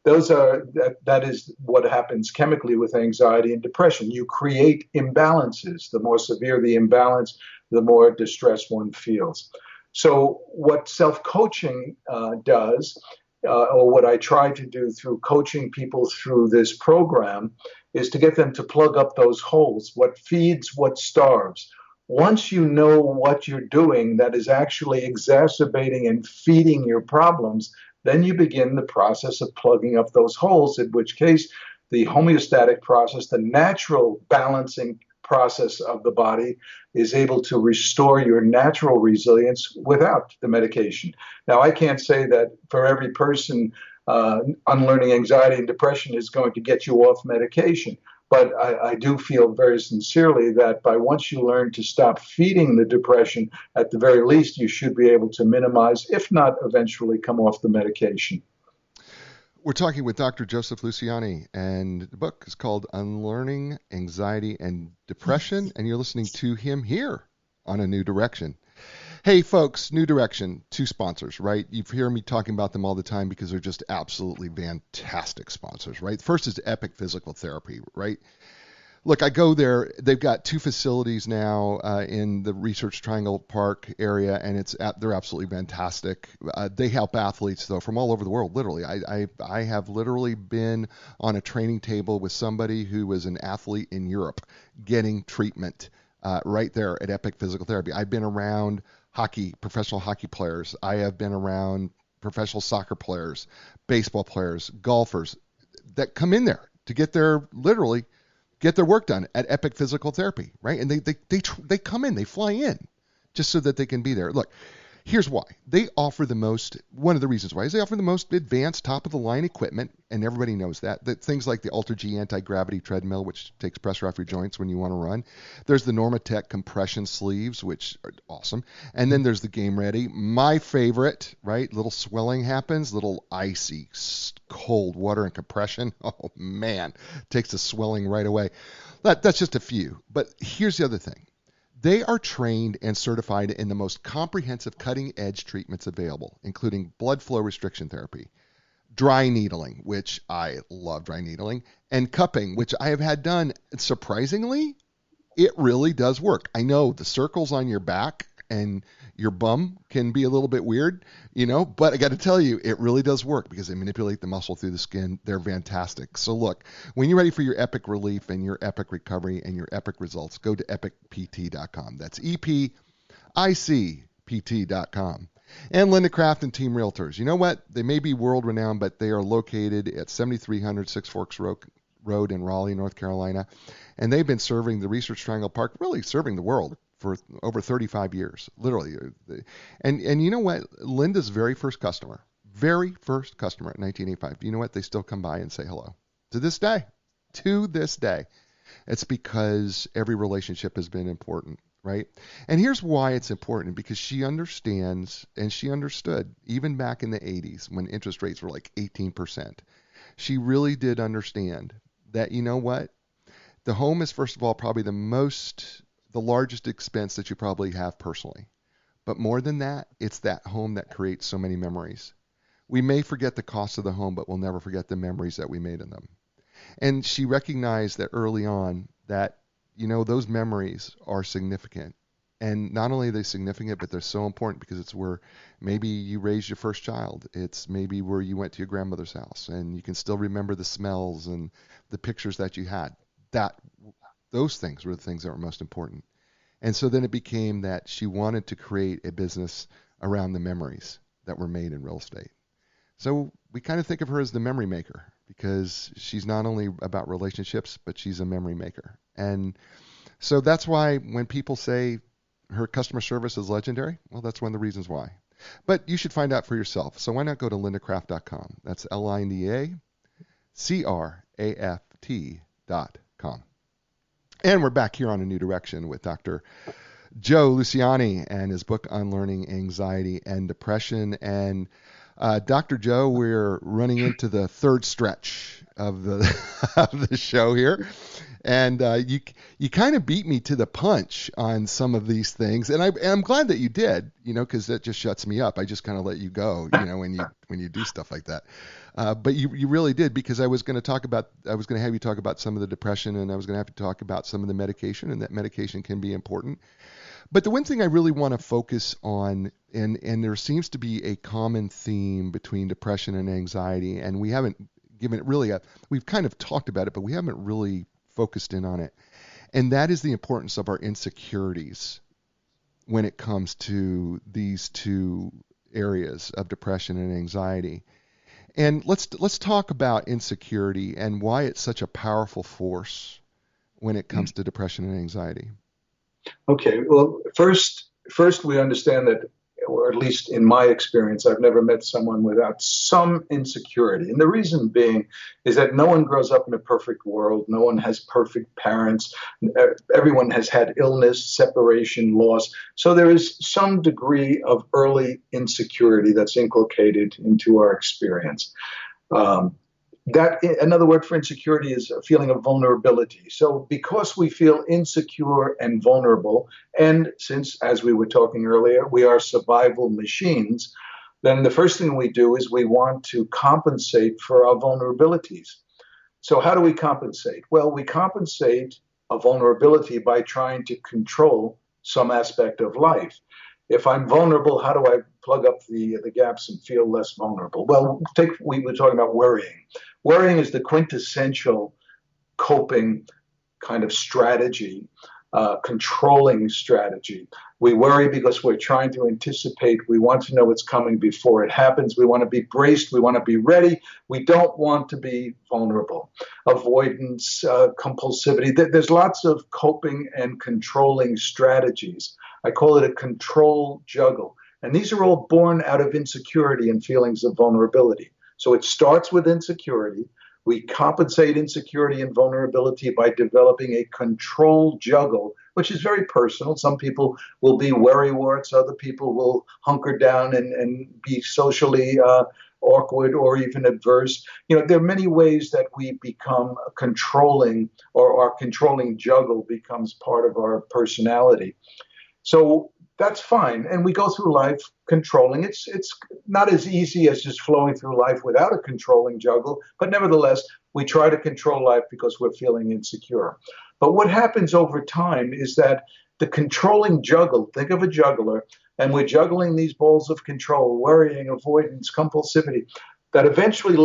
That is what happens chemically with anxiety and depression. You create imbalances. The more severe the imbalance, the more distress one feels. So what self-coaching does, or what I try to do through coaching people through this program, is to get them to plug up those holes. What feeds, what starves. Once you know what you're doing that is actually exacerbating and feeding your problems, then you begin the process of plugging up those holes, in which case the homeostatic process, the natural balancing process of the body, is able to restore your natural resilience without the medication. Now, I can't say that for every person, unlearning anxiety and depression is going to get you off medication. But I do feel very sincerely that once you learn to stop feeding the depression, at the very least, you should be able to minimize, if not eventually come off the medication. We're talking with Dr. Joseph Luciani, and the book is called Unlearning Anxiety and Depression, and you're listening to him here on A New Direction. Hey, folks, New Direction, 2 sponsors, right? You hear me talking about them all the time because they're just absolutely fantastic sponsors, right? First is Epic Physical Therapy, right? Look, I go there. They've got 2 facilities now in the Research Triangle Park area, and they're absolutely fantastic. They help athletes, though, from all over the world, literally. I have literally been on a training table with somebody who was an athlete in Europe getting treatment right there at Epic Physical Therapy. I've been around professional hockey players. I have been around professional soccer players, baseball players, golfers that come in there to get their work done at Epic Physical Therapy, right? And they come in, they fly in just so that they can be there. Look, here's why. One of the reasons why is they offer the most advanced top-of-the-line equipment, and everybody knows that things like the Ultra G anti-gravity treadmill, which takes pressure off your joints when you want to run. There's the Normatec compression sleeves, which are awesome. And then there's the Game Ready. My favorite, right? Little swelling happens, little icy, cold water and compression. Oh, man. Takes the swelling right away. That's just a few. But here's the other thing. They are trained and certified in the most comprehensive cutting-edge treatments available, including blood flow restriction therapy, dry needling, which I love dry needling, and cupping, which I have had done. Surprisingly, it really does work. I know the circles on your back and your bum can be a little bit weird, but I got to tell you, it really does work because they manipulate the muscle through the skin. They're fantastic. So look, when you're ready for your epic relief and your epic recovery and your epic results, go to epicpt.com. That's EPICPT.com. And Linda Craft and Team Realtors. You know what? They may be world renowned, but they are located at 7300 Six Forks Road in Raleigh, North Carolina. And they've been serving the Research Triangle Park, really serving the world for over 35 years, literally. And you know what? Linda's very first customer in 1985, do you know what? They still come by and say hello. To this day. It's because every relationship has been important, right? And here's why it's important, because she understands, and she understood, even back in the 80s when interest rates were like 18%. She really did understand that, you know what? The home is, first of all, probably the largest expense that you probably have personally. But more than that, it's that home that creates so many memories. We may forget the cost of the home, but we'll never forget the memories that we made in them. And she recognized that early on that, those memories are significant. And not only are they significant, but they're so important because it's where maybe you raised your first child. It's maybe where you went to your grandmother's house and you can still remember the smells and the pictures that you had. Those things were the things that were most important. And so then it became that she wanted to create a business around the memories that were made in real estate. So we kind of think of her as the memory maker because she's not only about relationships, but she's a memory maker. And so that's why when people say her customer service is legendary, well, that's one of the reasons why. But you should find out for yourself. So why not go to lindacraft.com? That's LINDACRAFT.com. And we're back here on A New Direction with Dr. Joe Luciani and his book, Unlearning Anxiety and Depression. And Dr. Joe, we're running into the third stretch of the of the show here, and you kind of beat me to the punch on some of these things, and I'm glad that you did, because that just shuts me up. I just kind of let you go, when you do stuff like that. But you really did, because I was going to have you talk about some of the depression, and I was going to have to talk about some of the medication, and that medication can be important. But the one thing I really want to focus on, and there seems to be a common theme between depression and anxiety, and we haven't given it really we've kind of talked about it, but we haven't really focused in on it. And that is the importance of our insecurities when it comes to these two areas of depression and anxiety. And let's talk about insecurity and why it's such a powerful force when it comes to depression and anxiety. Okay, well, first we understand that, or at least in my experience, I've never met someone without some insecurity. And the reason being is that no one grows up in a perfect world. No one has perfect parents. Everyone has had illness, separation, loss. So there is some degree of early insecurity that's inculcated into our experience. That, another word for insecurity, is a feeling of vulnerability. So because we feel insecure and vulnerable, and since, as we were talking earlier, we are survival machines, then the first thing we do is we want to compensate for our vulnerabilities. So how do we compensate? Well, we compensate a vulnerability by trying to control some aspect of life. If I'm vulnerable, how do I plug up the gaps and feel less vulnerable? Well, we were talking about worrying. Worrying is the quintessential coping kind of strategy, controlling strategy. We worry because we're trying to anticipate. We want to know what's coming before it happens. We want to be braced. We want to be ready. We don't want to be vulnerable. Avoidance, compulsivity. There's lots of coping and controlling strategies. I call it a control juggle. And these are all born out of insecurity and feelings of vulnerability. So it starts with insecurity. We compensate insecurity and vulnerability by developing a control juggle, which is very personal. Some people will be worrywarts. Other people will hunker down and be socially awkward or even adverse. There are many ways that we become controlling, or our controlling juggle becomes part of our personality. So that's fine. And we go through life controlling. It's not as easy as just flowing through life without a controlling juggle, but nevertheless, we try to control life because we're feeling insecure. But what happens over time is that the controlling juggle, think of a juggler, and we're juggling these balls of control, worrying, avoidance, compulsivity, that eventually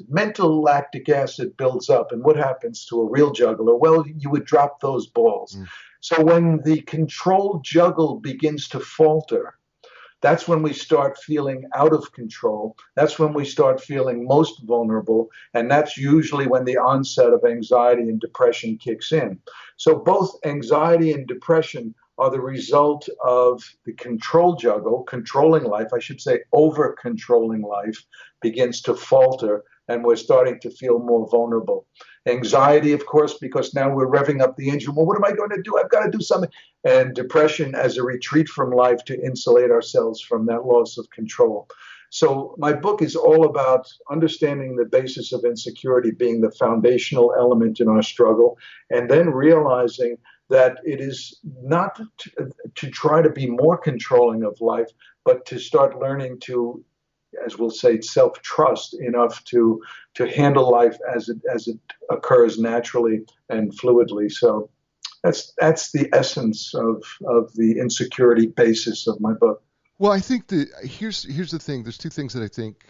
mental lactic acid builds up. And what happens to a real juggler? Well, you would drop those balls. So when the control juggle begins to falter, that's when we start feeling out of control. That's when we start feeling most vulnerable. And that's usually when the onset of anxiety and depression kicks in. So both anxiety and depression are the result of the control juggle, controlling life, I should say over controlling life, begins to falter, and we're starting to feel more vulnerable. Anxiety, of course, because now we're revving up the engine. Well, what am I going to do? I've got to do something. And depression as a retreat from life to insulate ourselves from that loss of control. So my book is all about understanding the basis of insecurity being the foundational element in our struggle, and then realizing that it is not to try to be more controlling of life, but to start learning to, as we'll say, self-trust enough to handle life as it occurs naturally and fluidly. So that's the essence of the insecurity basis of my book. Well, I think here's the thing. There's two things that I think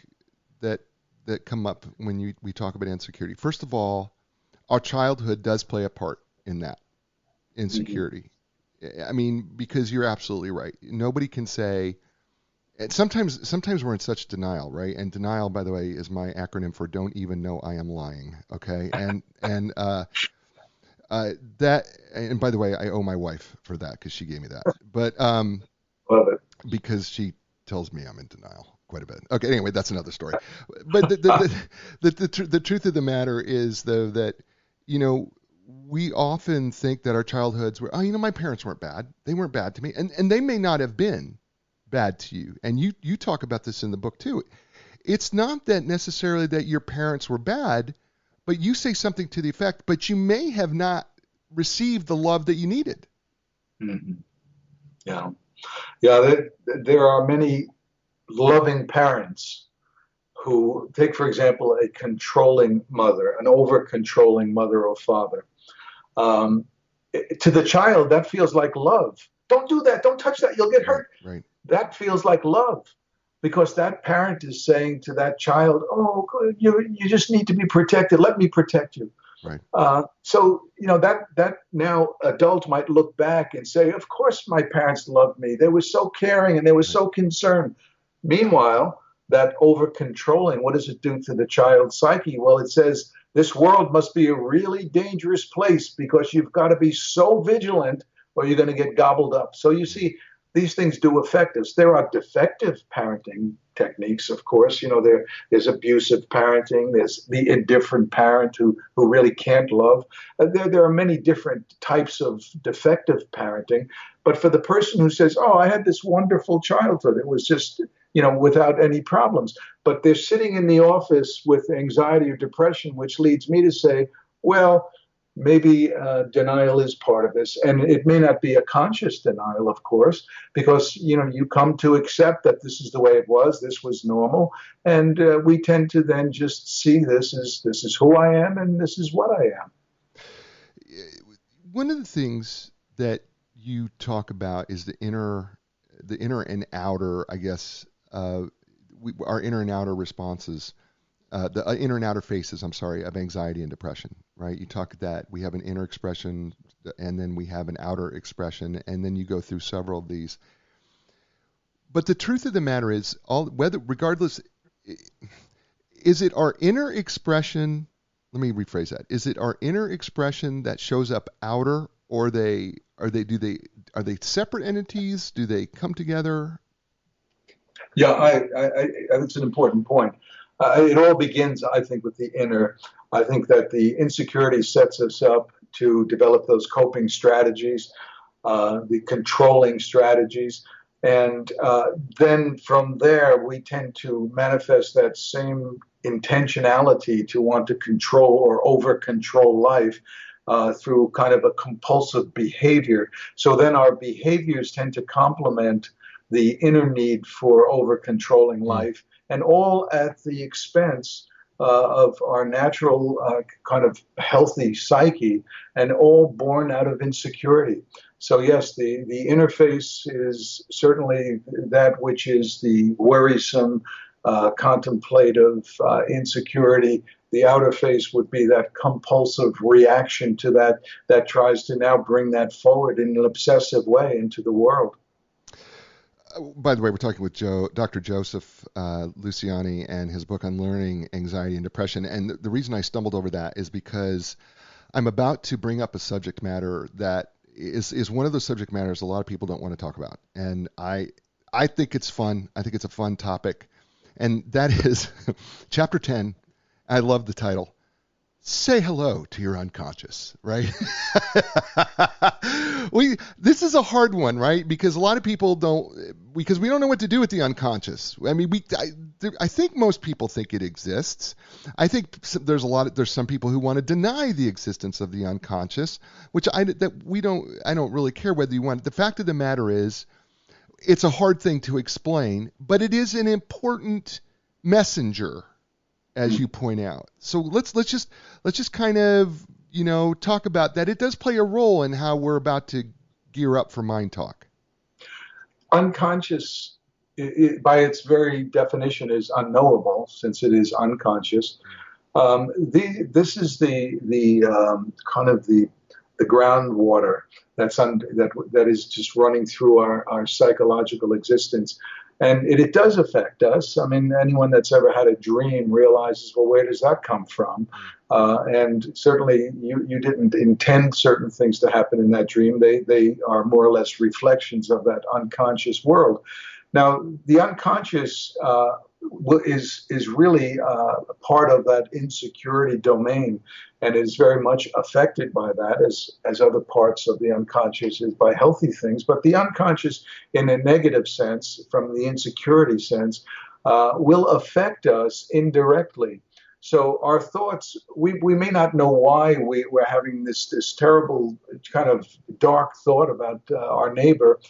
that come up when we talk about insecurity. First of all, our childhood does play a part in that insecurity. Mm-hmm. I mean, because you're absolutely right. Nobody can say And sometimes we're in such denial, right? And denial, by the way, is my acronym for don't even know I am lying. Okay. That, and by the way, I owe my wife for that because she gave me that. But Love it. because she tells me I'm in denial quite a bit. Okay, anyway, that's another story. But the truth of the matter is, though, that, we often think that our childhoods were, my parents weren't bad. They weren't bad to me. And they may not have been bad to you. And you talk about this in the book, too. It's not that necessarily that your parents were bad, but you say something to the effect, but you may have not received the love that you needed. Mm-hmm. Yeah. Yeah, there are many loving parents who take, for example, a controlling mother, an over-controlling mother or father. To the child, that feels like love. Don't do that. Don't touch that. You'll get hurt. Right. That feels like love, because that parent is saying to that child, "Oh, you just need to be protected. Let me protect you." Right. So that now adult might look back and say, "Of course, my parents loved me. They were so caring and they were so concerned." Meanwhile, that over-controlling, what does it do to the child's psyche? Well, it says this world must be a really dangerous place because you've got to be so vigilant or you're going to get gobbled up. So you see, these things do affect us. There are defective parenting techniques, of course. There's abusive parenting. There's the indifferent parent who really can't love. There are many different types of defective parenting. But for the person who says, "Oh, I had this wonderful childhood. It was just, without any problems," but they're sitting in the office with anxiety or depression, which leads me to say, well, maybe denial is part of this. And it may not be a conscious denial, of course, because, you come to accept that this is the way it was, this was normal. And we tend to then just see this is who I am and this is what I am. One of the things that you talk about is the inner and outer, I guess, our inner and outer responses, the inner and outer faces, of anxiety and depression, right? You talk that we have an inner expression and then we have an outer expression, and then you go through several of these. But the truth of the matter is, regardless, is it our inner expression? Let me rephrase that. Is it our inner expression that shows up outer, or are they separate entities? Do they come together? Yeah, it's an important point. It all begins, I think, with the inner. I think that the insecurity sets us up to develop those coping strategies, the controlling strategies. And then from there, we tend to manifest that same intentionality to want to control or over-control life through kind of a compulsive behavior. So then our behaviors tend to complement the inner need for over-controlling life, and all at the expense of our natural kind of healthy psyche, and all born out of insecurity. So yes, the interface is certainly that which is the worrisome, contemplative insecurity. The outer face would be that compulsive reaction to that tries to now bring that forward in an obsessive way into the world. By the way, we're talking with Dr. Joseph Luciani and his book Unlearning Anxiety and Depression. And the reason I stumbled over that is because I'm about to bring up a subject matter that is one of those subject matters a lot of people don't want to talk about. And I think it's fun. I think it's a fun topic. And that is Chapter 10. I love the title. Say hello to your unconscious, right? This is a hard one, right? Because a lot of people because we don't know what to do with the unconscious. I mean, I think most people think it exists. I think there's some people who want to deny the existence of the unconscious, which I don't really care whether you want. The fact of the matter is, it's a hard thing to explain, but it is an important messenger, as you point out. So let's just kind of, talk about that. It does play a role in how we're about to gear up for Mind Talk. Unconscious, by its very definition, is unknowable, since it is unconscious. This is the kind of the groundwater that is just running through our psychological existence. And it does affect us. I mean, anyone that's ever had a dream realizes, well, where does that come from? And certainly you didn't intend certain things to happen in that dream. They are more or less reflections of that unconscious world. Now, the unconscious is really part of that insecurity domain, and is very much affected by that, as other parts of the unconscious is by healthy things. But the unconscious, in a negative sense, from the insecurity sense, will affect us indirectly. So our thoughts, we may not know why we're having this terrible kind of dark thought about our neighbor.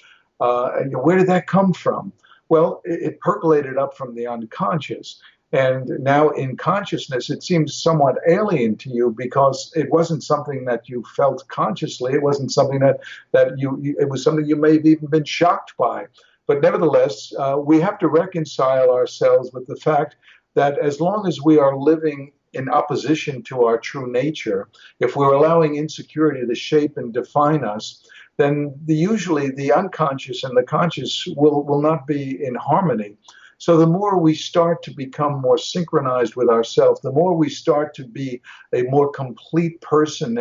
And where did that come from? Well, it percolated up from the unconscious. And now in consciousness, it seems somewhat alien to you because it wasn't something that you felt consciously. It wasn't something it was something you may have even been shocked by. But nevertheless, we have to reconcile ourselves with the fact that as long as we are living in opposition to our true nature, if we're allowing insecurity to shape and define us, then usually the unconscious and the conscious will not be in harmony. So the more we start to become more synchronized with ourselves, the more we start to be a more complete person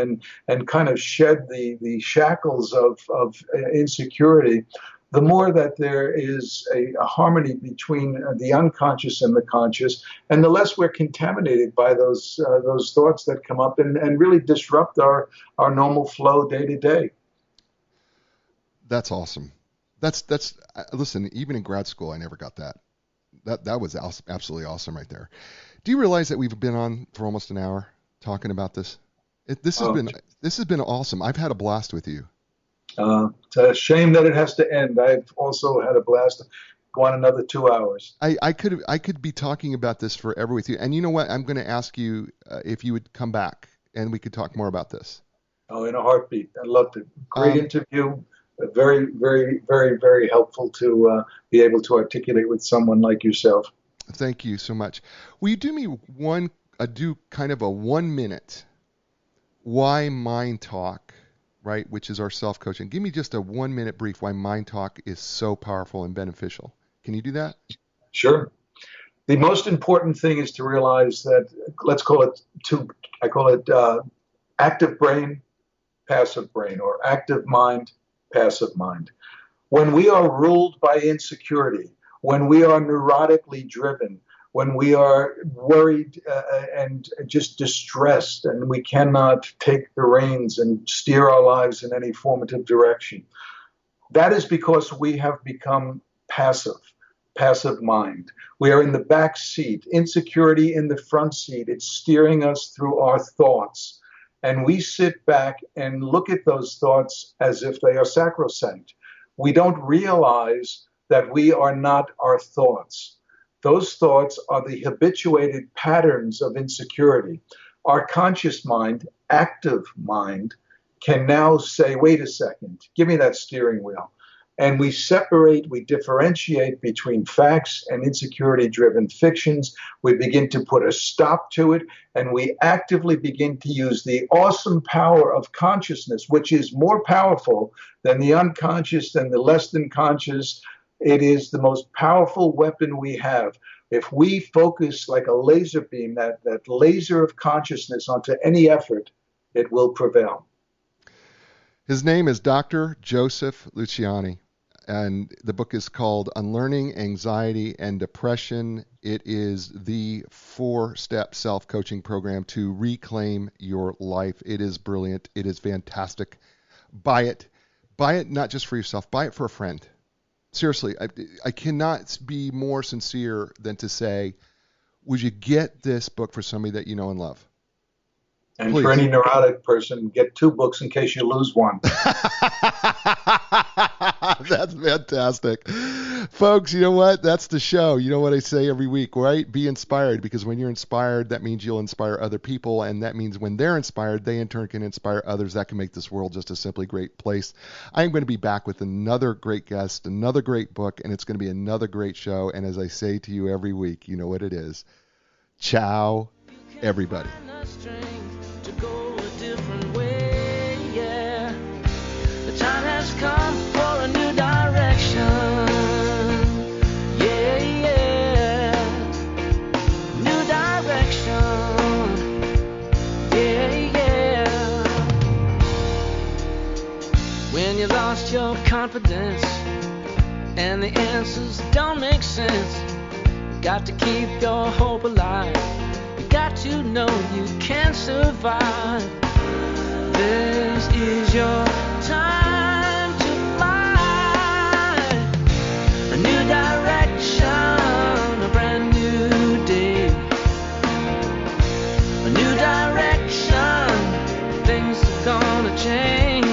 and kind of shed the shackles of insecurity, the more that there is a harmony between the unconscious and the conscious, and the less we're contaminated by those thoughts that come up and really disrupt our normal flow day to day. That's awesome. That's listen, even in grad school, I never got that. That was absolutely awesome right there. Do you realize that we've been on for almost an hour talking about this? This has been awesome. I've had a blast with you. It's a shame that it has to end. I've also had a blast. Go on another 2 hours. I could be talking about this forever with you. And you know what? I'm going to ask you if you would come back and we could talk more about this. Oh, in a heartbeat. I'd love to. Great interview. Very, very, very, very helpful to be able to articulate with someone like yourself. Thank you so much. Will you do me kind of a 1 minute why mind talk, right, which is our self-coaching. Give me just a 1 minute brief why mind talk is so powerful and beneficial. Can you do that? Sure. The most important thing is to realize that, I call it active brain, passive brain, or active mind, passive mind. When we are ruled by insecurity, when we are neurotically driven, when we are worried and just distressed and we cannot take the reins and steer our lives in any formative direction, that is because we have become passive mind. We are in the back seat, insecurity in the front seat. It's steering us through our thoughts. And we sit back and look at those thoughts as if they are sacrosanct. We don't realize that we are not our thoughts. Those thoughts are the habituated patterns of insecurity. Our conscious mind, active mind, can now say, wait a second, give me that steering wheel. And we differentiate between facts and insecurity-driven fictions. We begin to put a stop to it, and we actively begin to use the awesome power of consciousness, which is more powerful than the unconscious, than the less than conscious. It is the most powerful weapon we have. If we focus like a laser beam, that laser of consciousness onto any effort, it will prevail. His name is Dr. Joseph Luciani. And the book is called Unlearning Anxiety and Depression. It is the 4-step self-coaching program to reclaim your life. It is brilliant. It is fantastic. Buy it. Buy it not just for yourself. Buy it for a friend. Seriously, I cannot be more sincere than to say, would you get this book for somebody that you know and love? And Please. For any neurotic person, get 2 books in case you lose one. That's fantastic. Folks, you know what? That's the show. You know what I say every week, right? Be inspired, because when you're inspired, that means you'll inspire other people. And that means when they're inspired, they in turn can inspire others. That can make this world just a simply great place. I'm going to be back with another great guest, another great book, and it's going to be another great show. And as I say to you every week, you know what it is. Ciao, everybody. Time has come for a new direction. confidence, and the answers don't make sense. You got to keep your hope alive. You got to know you can survive. This is your time to fly. A new direction, a brand new day. A new direction, things are gonna change.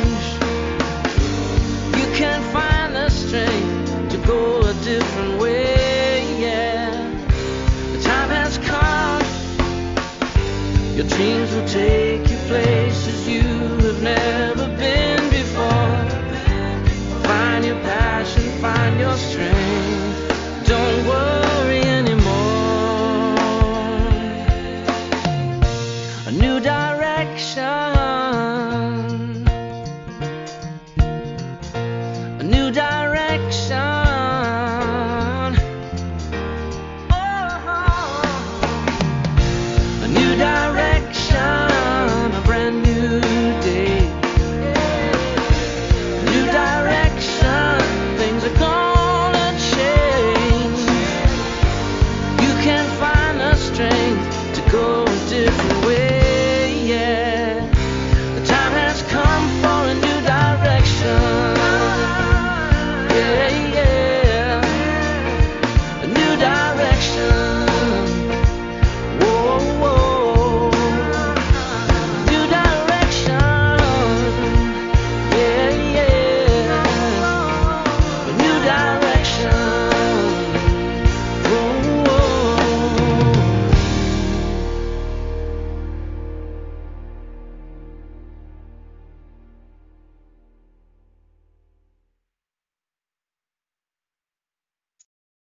You can find the strength to go a different way, yeah. The time has come. Your dreams will take you places you